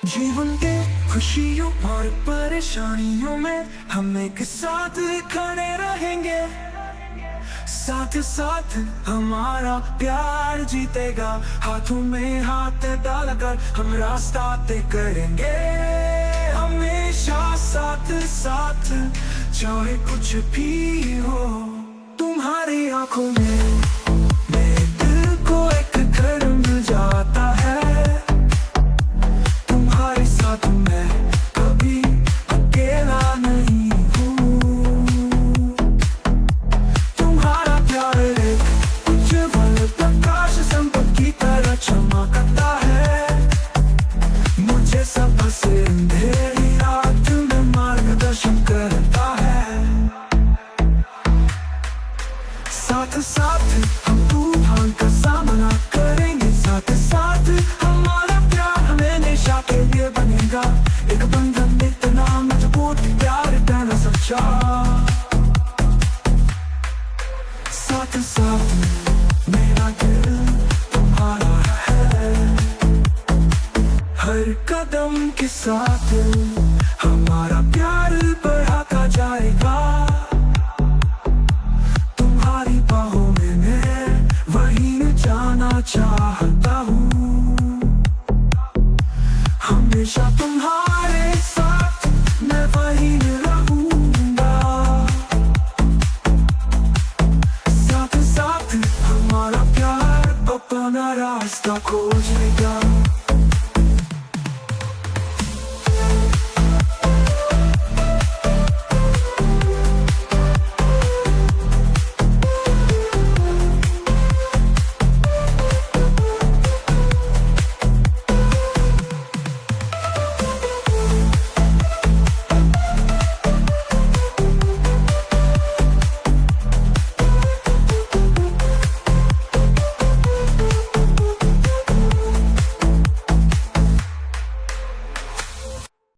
जीवन के खुशियों और परेशानियों में हम एक साथ खड़े रहेंगे। साथ साथ हमारा प्यार जीतेगा। हाथों में हाथ डालकर हम रास्ता तय करेंगे। हमेशा साथ साथ चाहे कुछ भी हो। तुम्हारी आंखों में मेरे दिल को एक घर मिल जाता है। तुम्हारे साथ मैं कभी अकेला नहीं हूँ। तुम्हारा प्यार एक उज्ज्वल प्रकाश संपत की तरह चमकता है। मुझे सब से अंधेरी रात में मार्गदर्शन करता है। साथ साथ हम तूफान का सामना करेंगे। साथ साथ हमारा प्यार हमेशा के लिए बनेगा। एक बंधन इतना मजबूत, प्यार इतना सच्चा। साथ साथ मेरा दिल तुम्हारा है। हर कदम के साथ हमारा प्यार बढ़ाता जाएगा। तुम्हारी बाहों में मैं वहीं जाना चाहता हूँ। हमेशा तुम